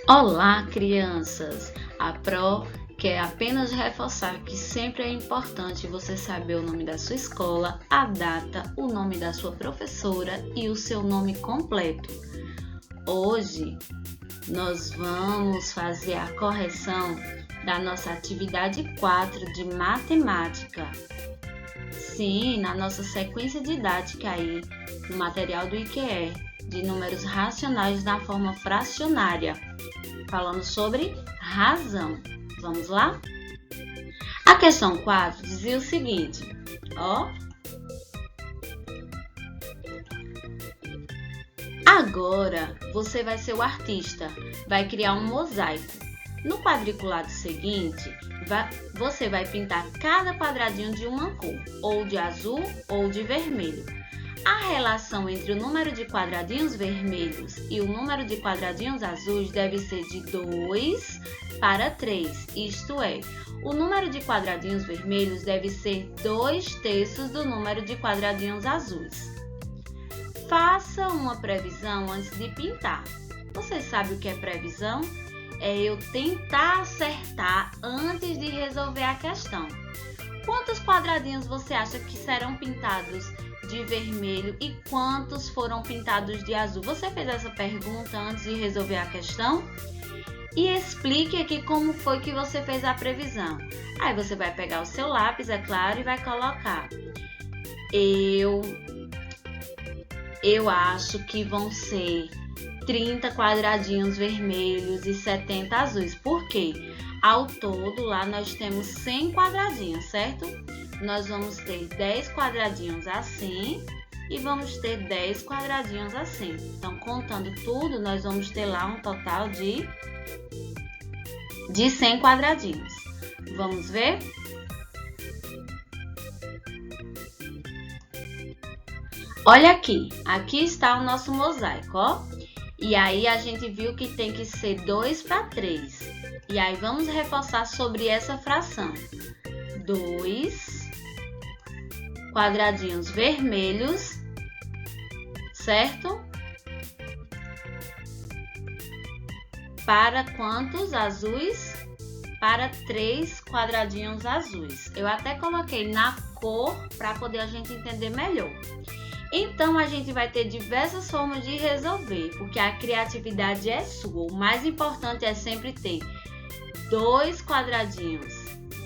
Olá, crianças! A Pro quer apenas reforçar que sempre é importante você saber o nome da sua escola, a data, o nome da sua professora e o seu nome completo. Hoje nós vamos fazer a correção da nossa atividade 4 de matemática. Sim, na nossa sequência didática aí, no material do IQE, de números racionais na forma fracionária, falando sobre razão. Vamos lá? A questão 4 dizia o seguinte, ó. Agora você vai ser o artista, vai criar um mosaico. No quadriculado seguinte, você vai pintar cada quadradinho de uma cor, ou de azul ou de vermelho. A relação entre o número de quadradinhos vermelhos e o número de quadradinhos azuis deve ser de 2 para 3, isto é, o número de quadradinhos vermelhos deve ser 2/3 do número de quadradinhos azuis. Faça uma previsão antes de pintar. Você sabe o que é previsão? É eu tentar acertar antes de resolver a questão. Quantos quadradinhos você acha que serão pintados de vermelho e quantos foram pintados de azul? Você fez essa pergunta antes de resolver a questão? E explique aqui como foi que você fez a previsão. Aí você vai pegar o seu lápis, é claro, e vai colocar. Eu acho que vão ser 30 quadradinhos vermelhos e 70 azuis. Por quê? Ao todo, lá nós temos 100 quadradinhos, certo? Nós vamos ter 10 quadradinhos assim e vamos ter 10 quadradinhos assim. Então, contando tudo, nós vamos ter lá um total de 100 quadradinhos. Vamos ver? Olha aqui, aqui está o nosso mosaico, ó. E aí a gente viu que tem que ser 2 para 3. E aí vamos reforçar sobre essa fração. 2 quadradinhos vermelhos, certo? Para quantos azuis? Para 3 quadradinhos azuis. Eu até coloquei na cor para poder a gente entender melhor. Então, a gente vai ter diversas formas de resolver, porque a criatividade é sua. O mais importante é sempre ter 2 quadradinhos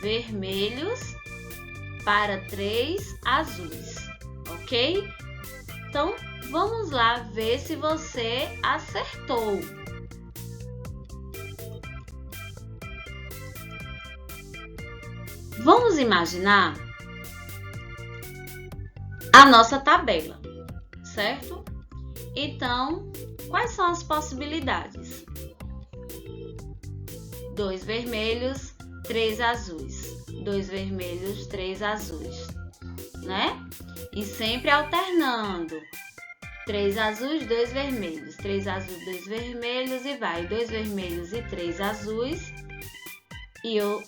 vermelhos para 3 azuis, ok? Então, vamos lá ver se você acertou. Vamos imaginar a nossa tabela, certo? Então, quais são as possibilidades? 2 vermelhos, 3 azuis. 2 vermelhos, 3 azuis, né? E sempre alternando. 3 azuis, 2 vermelhos. 3 azuis, 2 vermelhos e vai. 2 vermelhos e 3 azuis. E eu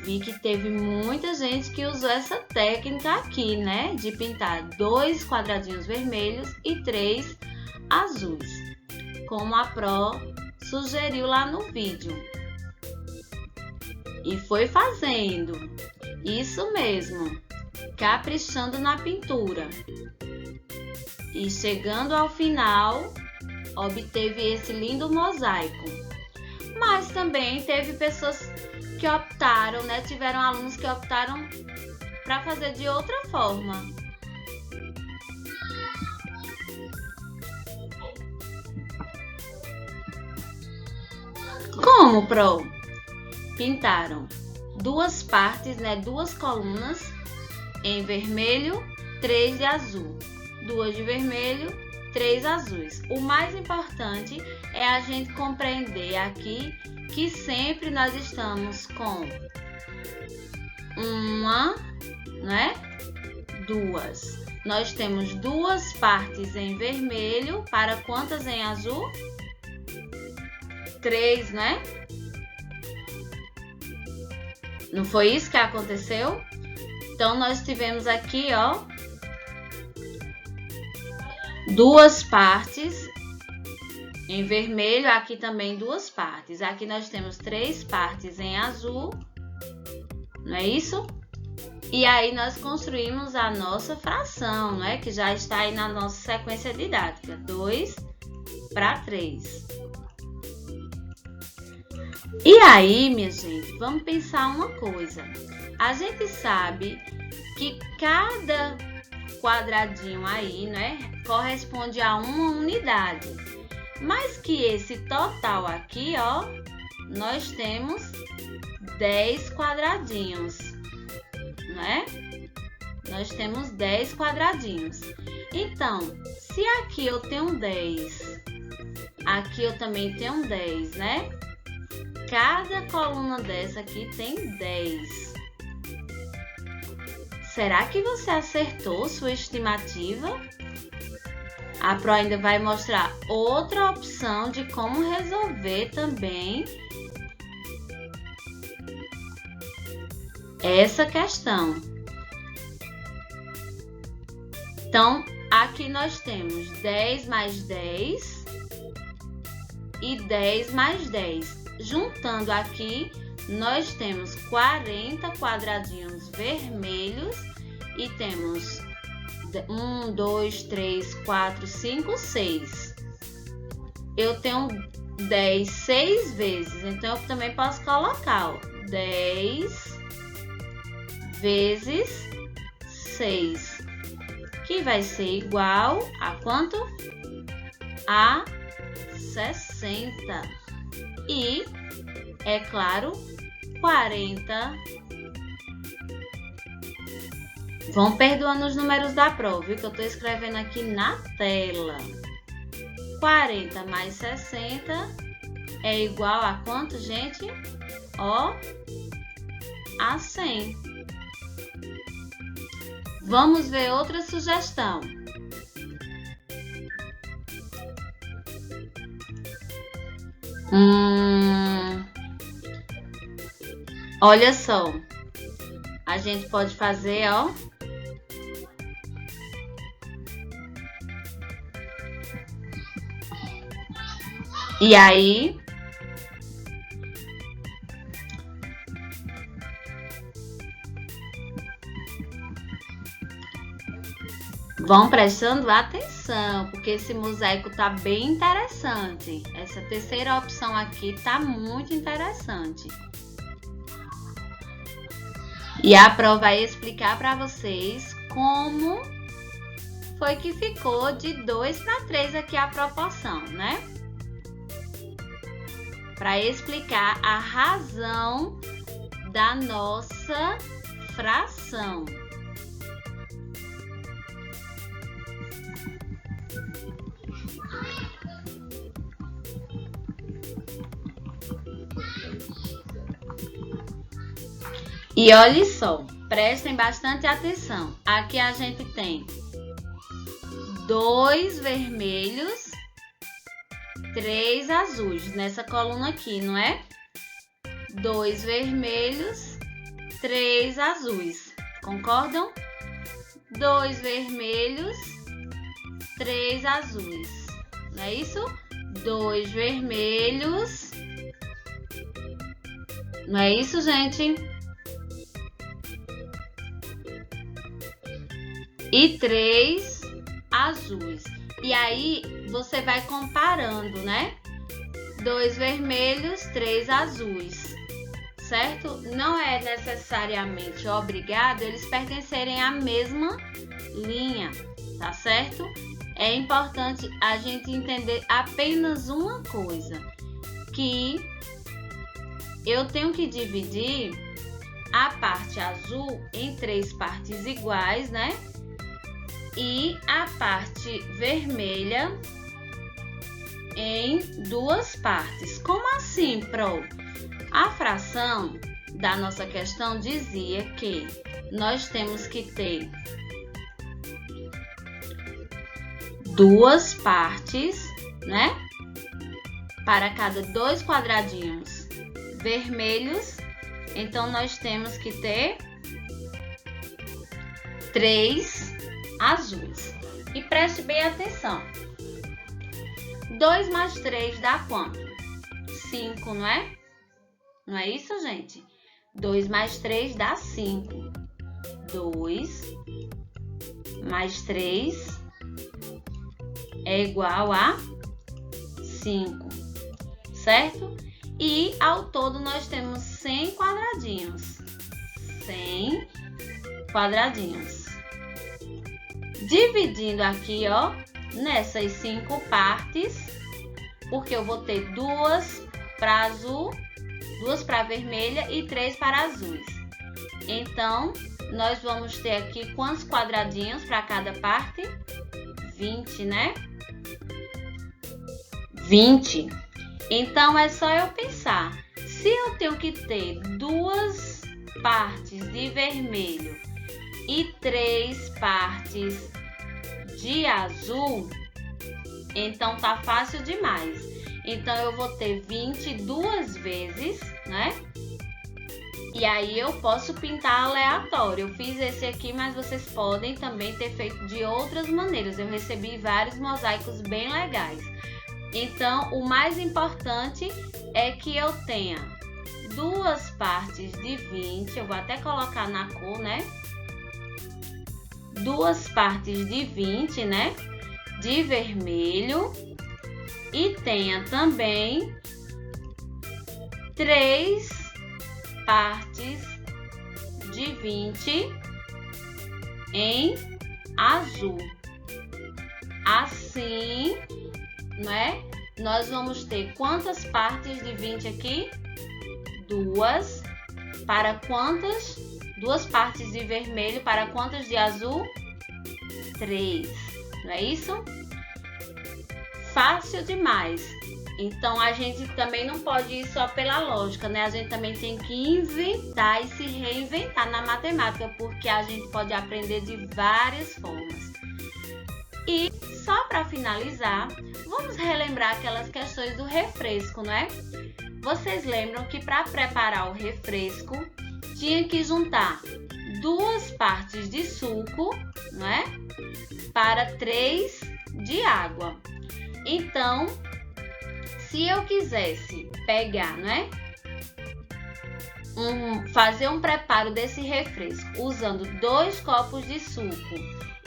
vi que teve muita gente que usou essa técnica aqui, né? De pintar 2 quadradinhos vermelhos e 3 azuis, como a Pro sugeriu lá no vídeo. E foi fazendo, isso mesmo, caprichando na pintura. E chegando ao final, obteve esse lindo mosaico. Mas também teve pessoas que optaram, né? Tiveram alunos que optaram para fazer de outra forma. Como, Pro? Pintaram 2 partes, né? 2 colunas em vermelho, 3 de azul. 2 de vermelho, 3 azuis. O mais importante é a gente compreender aqui que sempre nós estamos com uma, né? 2. Nós temos 2 partes em vermelho, para quantas em azul? 3, né? Não foi isso que aconteceu? Então, nós tivemos aqui, ó, 2 partes em vermelho, aqui também 2 partes. Aqui nós temos 3 partes em azul, não é isso? E aí nós construímos a nossa fração, não é? Que já está aí na nossa sequência didática, 2/3. E aí, minha gente, vamos pensar uma coisa. A gente sabe que cada quadradinho aí, né, corresponde a uma unidade. Mas que esse total aqui, ó, nós temos 10 quadradinhos, né? Nós temos 10 quadradinhos. Então, se aqui eu tenho 10, aqui eu também tenho 10, né? Cada coluna dessa aqui tem 10. Será que você acertou sua estimativa? A Pro ainda vai mostrar outra opção de como resolver também essa questão. Então, aqui nós temos 10 mais 10 e 10 mais 10. Juntando aqui, nós temos 40 quadradinhos vermelhos e temos 1, 2, 3, 4, 5, 6. Eu tenho 10 6 vezes, então eu também posso colocar, ó, 10 vezes 6, que vai ser igual a quanto? A 60. E, é claro, 40. Vão perdoando os números da prova, viu? Que eu estou escrevendo aqui na tela. 40 mais 60 é igual a quanto, gente? Ó, a 100. Vamos ver outra sugestão. Olha só, a gente pode fazer, ó, e aí vão prestando atenção, porque esse mosaico tá bem interessante. Essa terceira opção aqui tá muito interessante. E a Pro vai explicar para vocês como foi que ficou de 2/3 aqui a proporção, né? Para explicar a razão da nossa fração. E olhe só, prestem bastante atenção. Aqui a gente tem 2 vermelhos, 3 azuis nessa coluna aqui, não é? 2 vermelhos, 3 azuis. Concordam? 2 vermelhos, 3 azuis. Não é isso? 2 vermelhos. Não é isso, gente? E 3 azuis. E aí, você vai comparando, né? 2 vermelhos, 3 azuis, certo? Não é necessariamente obrigado eles pertencerem à mesma linha, tá certo? É importante a gente entender apenas uma coisa, que eu tenho que dividir a parte azul em 3 partes iguais, né? E a parte vermelha em 2 partes. Como assim, Pro? A fração da nossa questão dizia que nós temos que ter 2 partes, né? Para cada 2 quadradinhos vermelhos, então nós temos que ter 3 azuis. E preste bem atenção. 2 mais 3 dá quanto? 5, não é? Não é isso, gente? 2 mais 3 dá 5. 2 mais 3 é igual a 5, certo? E ao todo nós temos 100 quadradinhos. 100 quadradinhos. Dividindo aqui, ó, nessas 5 partes, porque eu vou ter 2 para azul, 2 para vermelha e 3 para azuis. Então, nós vamos ter aqui quantos quadradinhos para cada parte? 20, né? 20. Então, é só eu pensar. Se eu tenho que ter 2 partes de vermelho e 3 partes de azul, então tá fácil demais. Então, eu vou ter 20 duas vezes, né? E aí, eu posso pintar aleatório. Eu fiz esse aqui, mas vocês podem também ter feito de outras maneiras. Eu recebi vários mosaicos bem legais. Então, o mais importante é que eu tenha 2 partes de 20. Eu vou até colocar na cor, né? 2 partes de 20, né? De vermelho. E tenha também 3 partes de 20 em azul. Assim, né? Nós vamos ter quantas partes de 20 aqui? 2. Para quantas? 2 partes de vermelho para quantas de azul? 3. Não é isso? Fácil demais. Então, a gente também não pode ir só pela lógica, né? A gente também tem que inventar e se reinventar na matemática, porque a gente pode aprender de várias formas. E só para finalizar, vamos relembrar aquelas questões do refresco, não é? Vocês lembram que para preparar o refresco, tinha que juntar 2 partes de suco, não é? Para 3 de água. Então, se eu quisesse pegar, né? Fazer um preparo desse refresco usando 2 copos de suco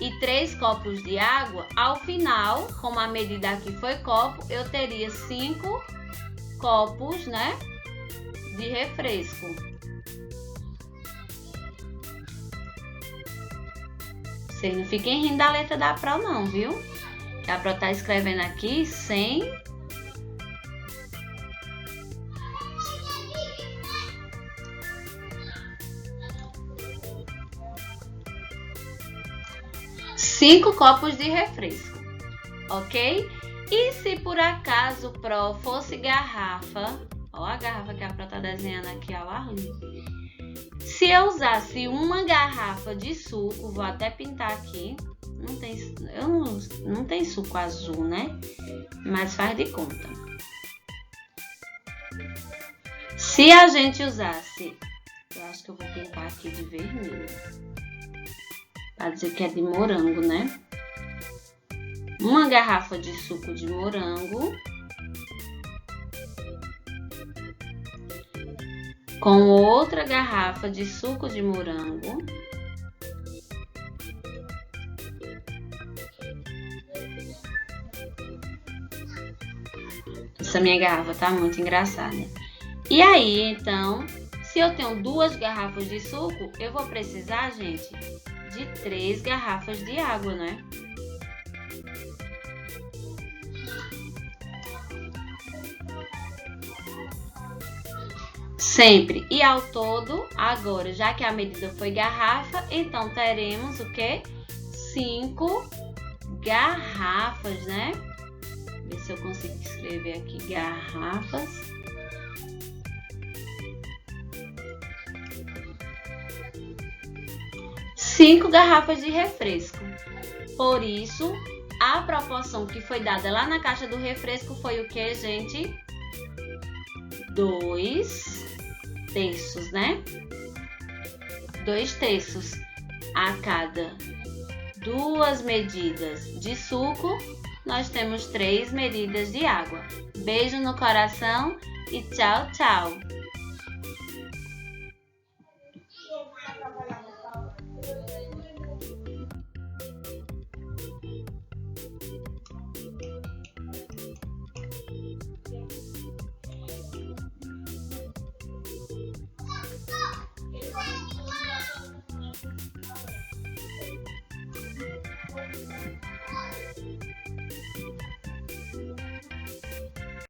e 3 copos de água, ao final, como a medida aqui foi copo, eu teria 5 copos, né? De refresco. Vocês não fiquem rindo da letra da Pro não, viu? A Pro tá escrevendo aqui 100 5 copos de refresco, ok? E se por acaso, Pro, fosse garrafa, ó a garrafa que a Pro tá desenhando aqui ao ar livre. Se eu usasse uma garrafa de suco, vou até pintar aqui, não tem suco azul, né? Mas faz de conta. Se a gente usasse, eu acho que eu vou pintar aqui de vermelho, para dizer que é de morango, né? Uma garrafa de suco de morango com outra garrafa de suco de morango essa minha garrafa tá muito engraçada. E aí, então, se eu tenho 2 garrafas de suco, eu vou precisar, gente, de 3 garrafas de água, né? Sempre. E ao todo, agora, já que a medida foi garrafa, então teremos o quê? 5 garrafas, né? Ver se eu consigo escrever aqui garrafas. Cinco garrafas de refresco. Por isso, a proporção que foi dada lá na caixa do refresco foi o que, gente? 2 terços, né? 2 terços a cada 2 medidas de suco nós temos 3 medidas de água. Beijo no coração e tchau, tchau!